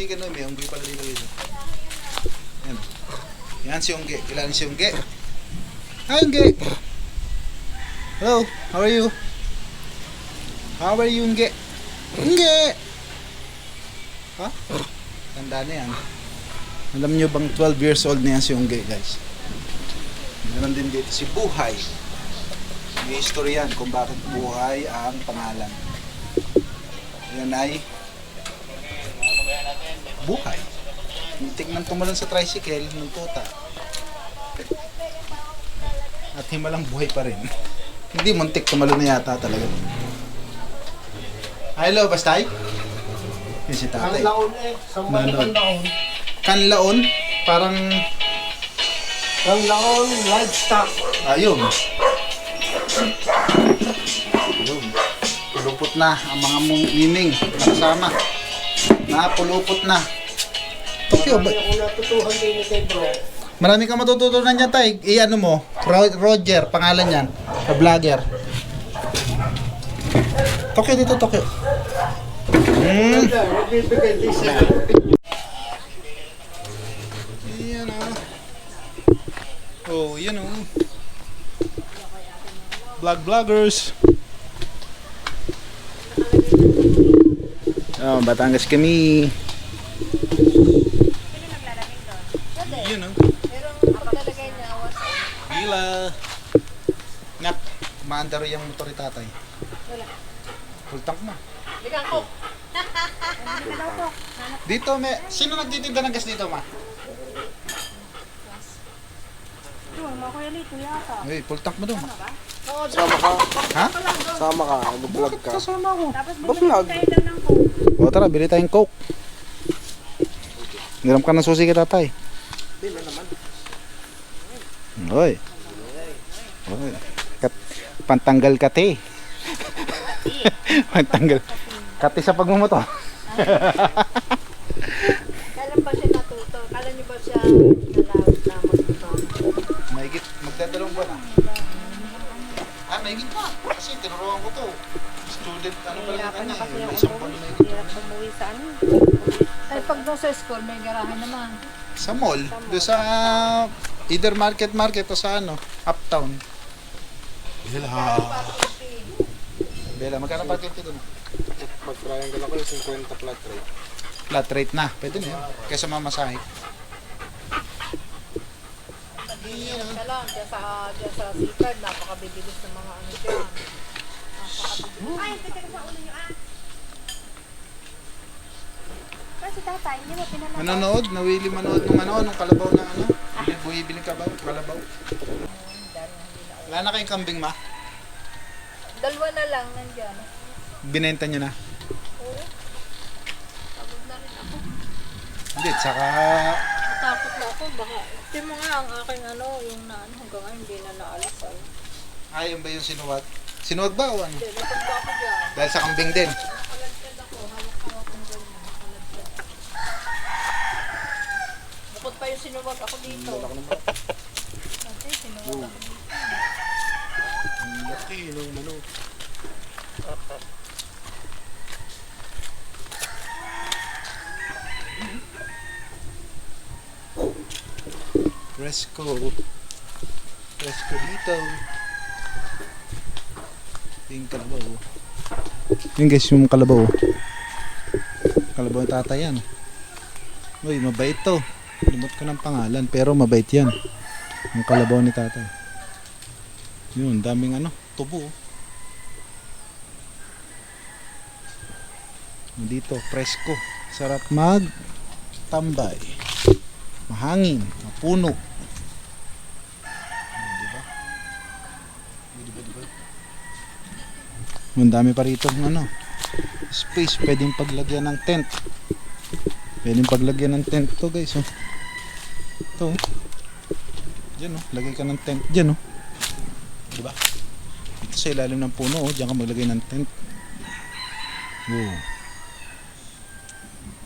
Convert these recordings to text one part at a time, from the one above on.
chicken no, may unggoy pala dito dito. Yan. Yan si Ungge. Kilala si Ungge. Hi Ungge. Hello, how are you? How are you Ungge? Ungge! Ha? Tanda na yan. Alam nyo bang 12 years old na yan si Ungge guys? Meron din dito si Buhay. May history yan kung bakit Buhay ang pangalan. Yan ay Buhay. Tignan tumalon sa tricycle ng tuta. At himalang buhay pa rin. Hindi muntik tumalon na yata talaga. Hello, Bastay? Yan si tatay. Kanlaon eh. Sambal na kanlaon. Kanlaon? Parang... Kanlaon, livestock. Ayun. Ayun. Pulupot na ang mga nining nakasama. Napulupot na. Tokyo ba? Marami akong natutuhan din ni kay bro. Marami kang matututunan niyan tay. I-ano mo? Roger, pangalan niyan. Sa vlogger. Tokyo dito, Tokyo. Nagbibigay din siya. Yan oh. Oh, yan oh. Vloggers. Oh, Batangas kami. Yun oh. Pero ang paglalagay niya, Gila. Ngap, maandaro yung motor ni tatay. wala. Full tank mo. Bigang ko. Dito, sino nagtitinda ng gas dito, ma? Mga kuya lito yata. Hey, full tank mo doon. Sama ka. Ha? Sama ka. Mag-vlog ka. Kasama ako. Tapos Ba-vlog? tayo lang ng coke. O tara, bili tayong coke. Niram ka ng susi kay tatay. Hindi naman. Oy. Oy. Pantanggal kate. Pantanggal. Kate sa pagmumotor. Kailan ba siya natuto? Kailan niyo ba siya nalawag na magtuto? Mahigit, magdadalawang buwan na. Mahigit pa. Kasi tinuruan ko to. Student, ano pala yung kanya eh. May isang buwan na mahigit. Hirap umuwi sa ano? Ay, pag doon sa school, may garahe naman. Sa mall, doon sa either market o sa ano, uptown. Bella, magkano parking fee doon? Mag-triangle ako yung 50 flat rate. Flat rate na, pwede na yun. Kaysa mamasahe. Hirap ka lang, dyan sa sikard, napakabibilis ng mga ano dyan. Napakabibilis. Ay, teka sa ulo niyo Kasi tatay, hindi mo pinanood. Manonood, nawili manood nung ano, nung kalabaw na ano. Bumibili ka ba? Kalabaw. Wala na kayong kambing ma? Dalawa na lang nandyan. Binenta nyo na? Oo. Pagod na rin ako. Hindi, tsaka... Natakot na ako. Baka, ito mo nga ang aking ano, yung na ano, hanggang ngayon hindi na naalis. Ayun ba yung sinuwag? Sinuwag ba o ano? Hindi, natagba ako dyan. Dahil sa kambing din. Nakalagtad ako, hawak-hawak ng ganyan. Nakalagtad. Bukod pa yung sinuwag ako dito. Kasi sinuwag ako dito. Ang laki nung manok. Fresco. Fresco dito. Yung kalabaw. Yun guys, yung kalabaw. Kalabaw ng tatay yan. Uy, mabait to. Limot ko ng pangalan, pero mabait yan. Yung kalabaw ni tatay. Yun, daming ano, tubo. Dito, presko. Sarap mag-tambay. Mahangin, mapuno. Diba? Diba? Ang dami pa rito ng ano, space, pwedeng paglagyan ng tent. Pwedeng paglagyan ng tent to guys. Oh. Ito. Diyan oh, lagay ka ng tent. Diyan oh. Diba? Dito sa ilalim ng puno, oh, diyan ka maglagay ng tent. Oh.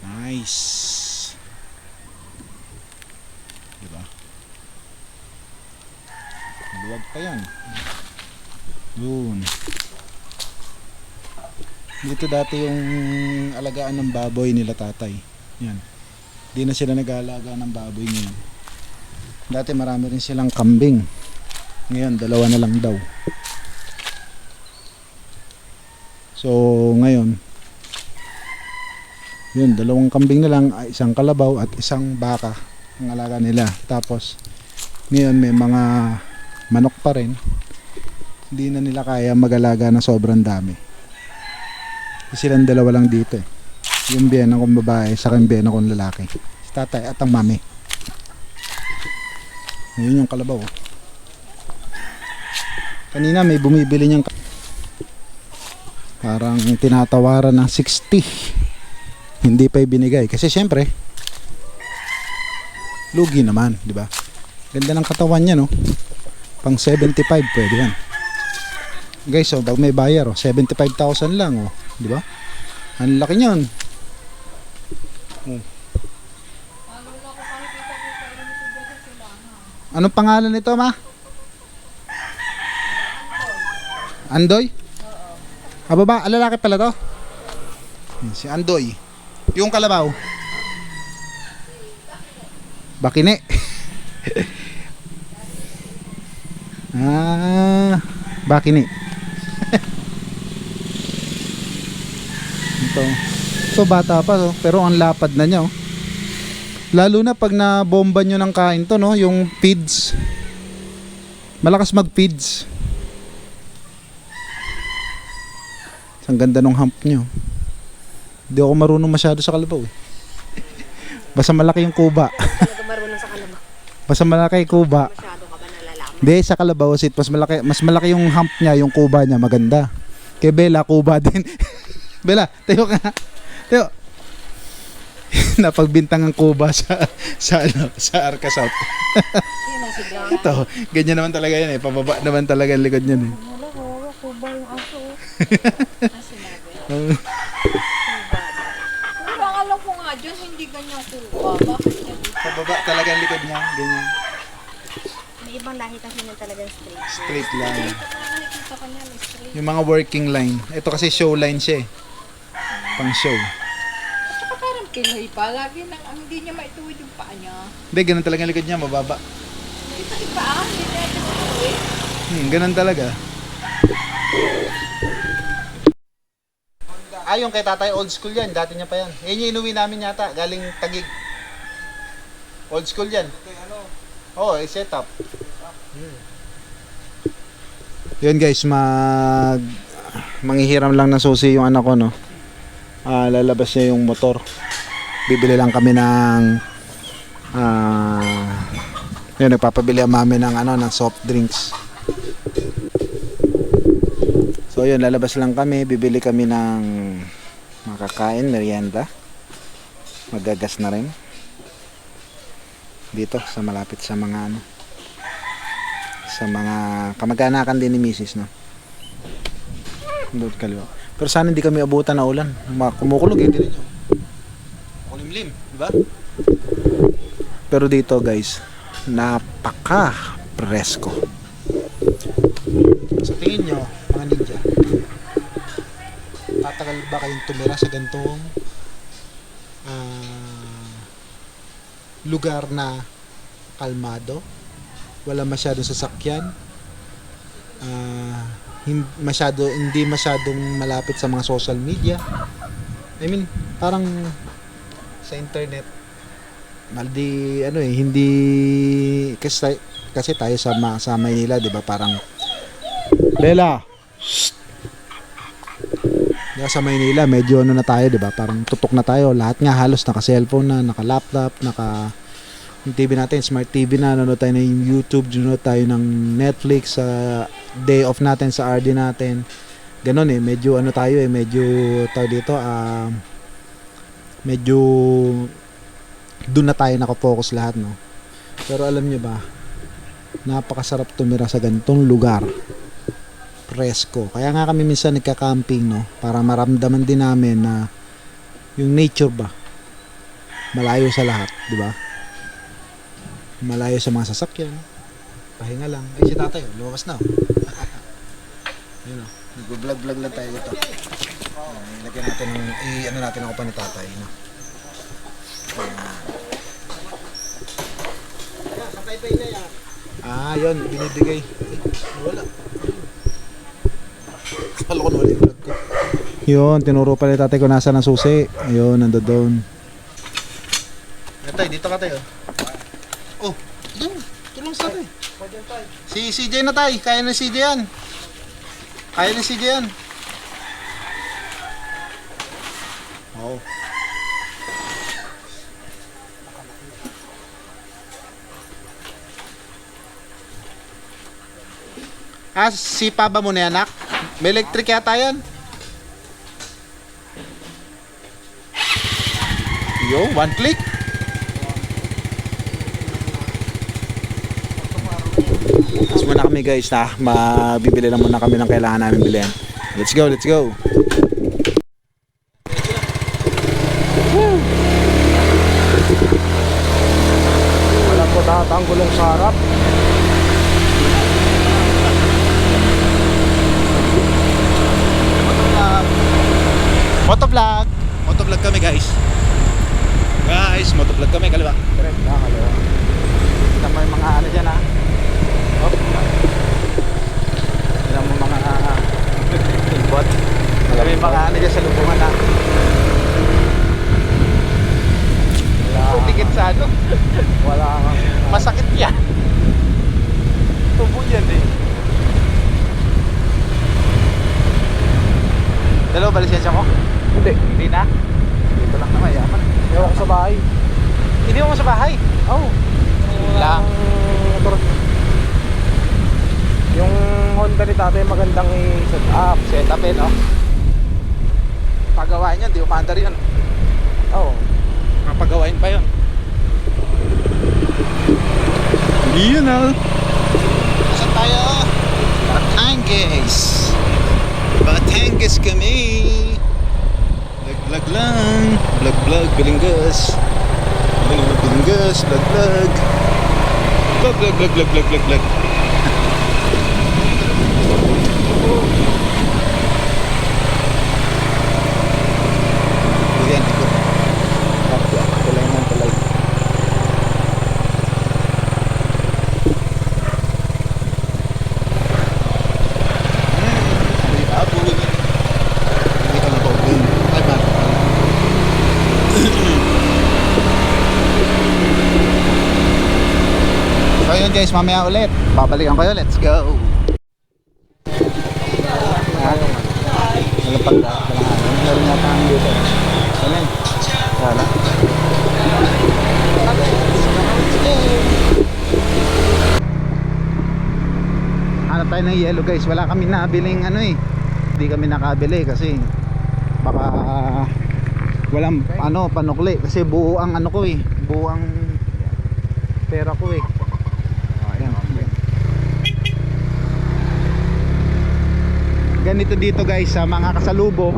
Nice. Diba? Luwag pa yan. Yun. Dito dati yung alagaan ng baboy nila tatay. Yan. Di na sila nag-aalaga ng baboy ngayon. Dati marami rin silang kambing. Ngayon, 2 na lang daw. So, ngayon, yun, 2 kambing na lang, 1 kalabaw at 1 baka ang alaga nila. Tapos, ngayon may mga manok pa rin. Hindi na nila kaya mag-alaga na sobrang dami. Silang 2 lang dito eh. Yung biyenan kong babae, sa yung biyenan kong lalaki. Si tatay at ang mami. Ngayon yung kalabaw. Kanina may bumibili niyang parang tinatawaran ng 60. Hindi pa ibinigay kasi syempre lugi naman, di ba? Ganda ng katawan niya, no? Pang 75 pwede yan. Guys, so pag may bayar, 75,000 lang, oh, di ba? Ang laki niyan. Oh. Anong pangalan nito, ma? Andoy? Baba, lalaki pala to. Si Andoy. Yung kalabaw. Bakine. Bakine. Ito. So bata pa to, pero ang lapad na niya, oh. Lalo na pag nabomba nyo ng kain to, no, yung feeds. Malakas mag-feeds. Ang ganda ng hump nyo. Hindi ako marunong masyado sa kalabaw eh. Basta malaki yung kuba. Talaga marunong sa kalabaw. Basta malaki yung kuba. Masyado ka ba nalalaman? Hindi, sa kalabaw sit mas malaki yung hump niya, yung kuba niya maganda. Kay Bella, kuba din. Bella, tayo ka. Tayo. Napagbintang ang kuba sa Arca South. Yan ang sigla. Ito, ganyan naman talaga yan eh. Pababa naman talaga ang likod niyan eh. Wala ko, kuba yung aso. Sinabi. Pero alam ko nga dyan, hindi ganyan kuba. Bakit yan? Pababa talaga ang likod niya, ganyan. May ibang lahi kasi niya talagang straight. Straight line. Nakikita ko niya, may straight. Yung mga working line. Ito kasi show line siya eh. Pang show. Tsaka parang Pinoy pa. Lagi nang hindi niya maituwid yung paa niya. Hindi, ganun talaga ang likod niya, mababa. Iba hindi niya maituwid. Ganun talaga. Yung kay tatay, old school yan. Dati niya pa yan. Yan yung inuwi namin yata. Galing Tagig. Old school yan. Oo, set up. Yun guys, manghihiram lang ng susi yung anak ko, no. Lalabas niya yung motor. Bibili lang kami ng yun, nagpapabili ang mami ng ng soft drinks. So yun, lalabas lang kami, bibili kami ng makakain, merienda. Magagas na rin. Dito sa malapit sa mga sa mga kamag-anakan din ni Mrs. no. Doon kaliwa. Pero sana hindi kami abutan na ulan. Kumukulog eh, tingnan niyo. Kulimlim, di ba? Pero dito guys, napaka presko. Sa tingin nyo, mga ninja, tatagal ba kayong tumira sa gantong lugar na kalmado, wala masyadong sasakyan, hindi masyadong malapit sa mga social media? I mean, parang sa internet hindi kasi tayo sa Maynila, 'di ba? Parang Bella. Sa Maynila, medyo na tayo, 'di ba? Parang tutok na tayo. Lahat nga halos naka-cellphone na, naka-laptop, yung TV natin, smart TV na, nanonood tayo ng YouTube, nanonood tayo ng Netflix sa day off natin, sa RD natin. Ganon eh, medyo tayo eh, medyo tayo dito, medyo doon na tayo nakafocus lahat, no? Pero alam nyo ba, napakasarap tumira sa ganitong lugar. Presko. Kaya nga kami minsan nagka-camping, no? Para maramdaman din namin na yung nature ba, malayo sa lahat, di ba? Malayo sa mga sasakyan. Pahinga lang. Ay, si tatay, lumabas na. Yun, oh. Nag-vlog lang tayo dito. Ilagyan natin natin ako pa ni tatay, no? taytay na yan. Ah, yun, binibigay. Ay, wala. Kala ko nawala yung vlog ko. Yun, tinuro pala yung tatay ko nasa ng susi. Ayun, nando doon. Tay, dito ka tayo. Oh, yun. Tulong sa tay. Si CJ na tay. Kaya na CJ yan. Kaya na CJ yan. Oh. Ah, si Papa mo na yan, anak? May electric yata yan. Yo, one click. Tapos muna kami guys na mabibili lang muna kami ng kailangan namin bilhin. Let's go, let's go. Walang po tatanggulong sa harap. Motovlog. Motovlog kami guys. Guys, motovlog kami kaliwa. Correct na, kalawa. Kita mo yung mga ano dyan ha. Hop. Kita mo mga bot. May mga ano dyan sa lubungan ha. Wala. Tikit sa ano. Wala kang... Masakit yan. Tubo yan eh. Dalawa ba lisensya ko? Hindi. Hindi na. Dito lang naman yaman. Ewan ko sa bahay. Hindi mo sa bahay. Oo. Lang. Motor. Yung Honda ni tatay magandang i-set up. Set up eh no. Pagawain yun, di umandar yun. Oo. Mapagawain pa yun. Yun na. Saan tayo? Batangas. Batangas kami. Vlog lang. Vlog, Bilinggas. Bilinggas, vlog. Vlog. Yan, ikot. Tulay ng tulay. May baboy. Hindi ka na baboy. Ay, man. So yun guys, mamaya ulit. Babalikan kayo. Let's go. Walang pagka. Meron nga tayong dito. Ano? Wala. Hanap tayo ng yellow guys. Wala kami nabiling ano eh. Hindi kami nakabili kasi baka walang ano panukli kasi buo ang ano ko eh. Buo ang pera ko eh. Yan. Ganito dito guys sa mga kasalubong,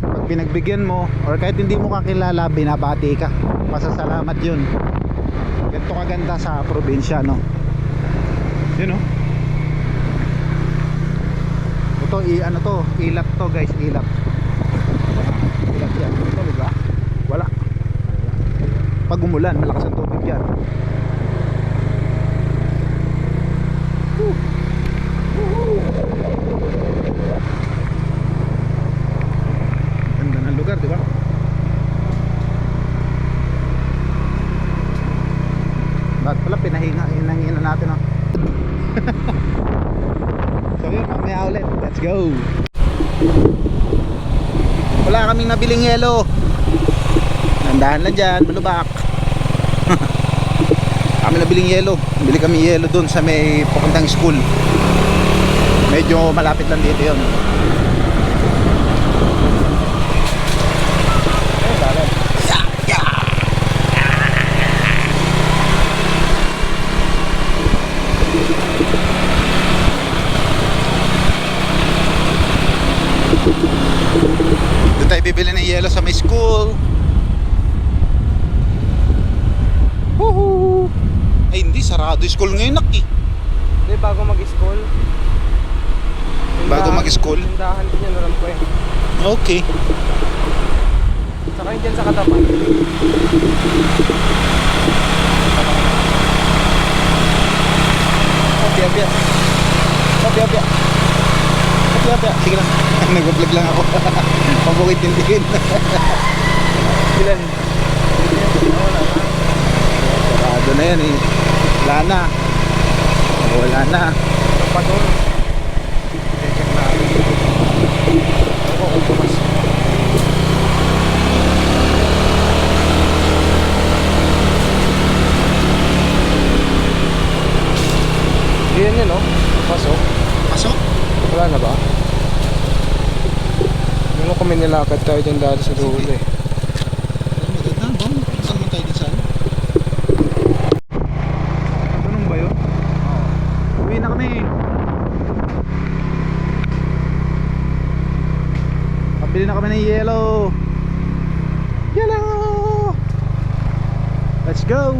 pag pinagbigyan mo or kahit hindi mo kakilala, binabati ka, pasasalamat yun. Ganito kaganda sa probinsya no. Yun no. Ito ano to, ilat to guys, ilat. Ilat yan. Ito diba? Wala. Pag umulan, malakas ang tubig yan. Ganda ng lugar, di ba? Bakit pala pinahingin natin oh. So yun, mamaya ulit. Let's go. Wala kaming nabiling yelo. Nandahan lang dyan, malubak. Kami nabiling yelo. Bili kami yelo dun sa may papuntang school. Medyo malapit lang dito yun. Doon tayo bibili ng yelo sa may school. Woohoo! Ay hindi, sarado yung school ngayon nak eh. Hindi, bago mag-school. Bago mag-school? Tindahan din yan, alam ko eh. Okay. Saka yun dyan sa katapat. Apya. Apya. Sige lang. Nag-vlog lang ako. Pabukit tindihin. Ilan? Sarado na yan eh. Wala na. Wala na. Pa doon. Check natin. Ako kung bukas. Yan yun, no? Pasok. Pasok? Wala na ba? Ano kami nilakad tayo dyan dati sa dulo eh. Maganda. Bang, saan mo tayo din saan? Ganun ba yun? Uwi na kami. Pabili na kami ng yellow. Yellow! Let's go!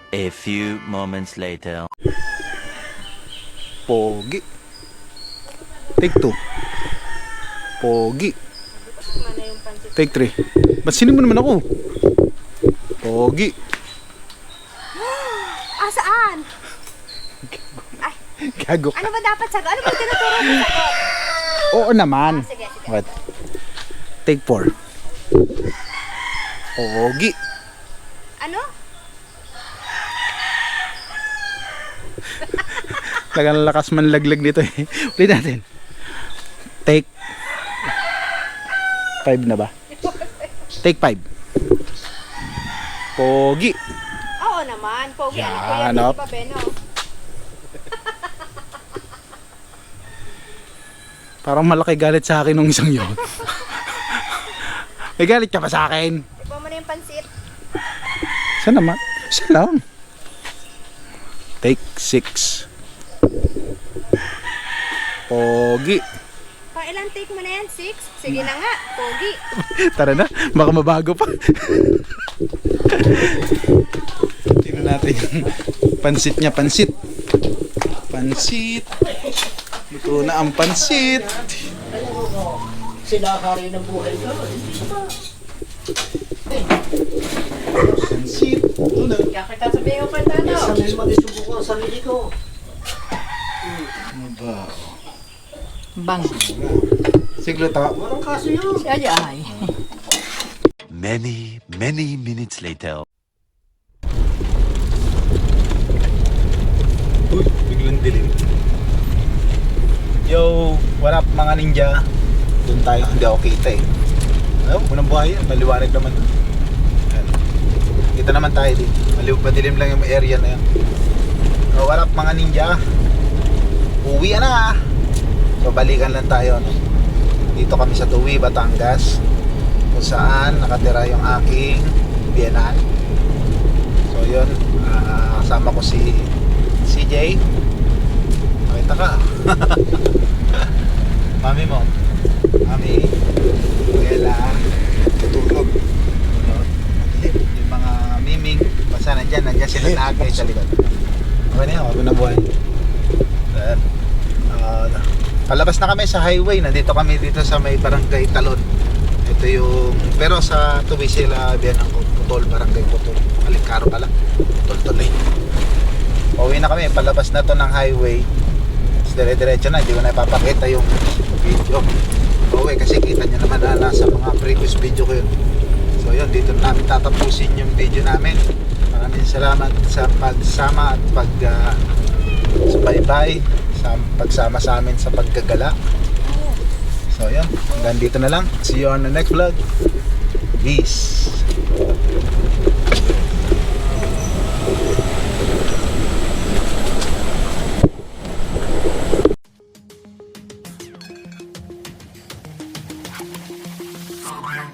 A few moments later. Pogi. Take 2. Pogi. Mana yung pansit? Take 3. Ba't sinin mo naman ako? Pogi. Ah, saan? Gago ka. Ano ba dapat sagot? Ano ba tinuturo mo sagot? Oo naman. Sige, sige. What? Take 4. Pogi. Ano? Talagang lakas man laglag nito eh. Ulit natin. Take 5 na ba? Take 5. Pogi. Oo naman. Pogi. Anak ko yan. Yan, Hindi op. pa, Beno. Parang malaki galit sa akin nung isang yun. May galit ka pa sa akin? Iba mo na yung pansit. Saan naman? Saan lang? Take 6. Pogi. Pang ilang take mo na yan? 6? Sige na nga. Pogi. Tara na, baka mabago pa. Tingnan natin yung pansit niya, pansit. Pansit. Luto na ang pansit. Sinakari ng buhay ko. Pansit. Luto na. Kaya kita sabihin ko kanta, no? Sanay mag-isubo ko ang sarili ko. Ano ba? Bang. Siglo ta. Walang kaso yun. Ay, ay. Many minutes later. Uy, biglang dilim. Yo, what up mga ninja? Doon tayo, hindi ako kita eh. Ano, unang buhay yan, maliwanag naman. Ayan. Kita naman tayo dito. Madilim lang yung area na yan. So, what up mga ninja? Uwi na. So, balikan lang tayo. No? Dito kami sa Tuwi, Batangas. Kung saan nakatira yung aking biyenan. So, yun. Kasama ko si CJ. Nakita ka. Mami mo. Mami. Bella. Tutulog. Yung mga miming. Basta nandyan sila lahat kayo sa likod. Okay na yun. Ako na buhay. Then, palabas na kami sa highway. Nandito kami dito sa may barangay Talon. Ito yung, pero sa Tuwi sila biyan ng Putol, barangay Putol. Alikaro pala. Putol tuloy. Pauwi na kami. Palabas na to ng highway. Dire-diretso na, hindi ko na ipapakita yung video. Okay, kasi kita nyo naman na nasa mga previous video ko yun. So yun, dito na namin tatapusin yung video namin. Maraming salamat sa pagsama at subaybay, sa pagsama sa amin sa paggagala. So yun, hanggang dito na lang. See you on the next vlog. Peace. Sobrang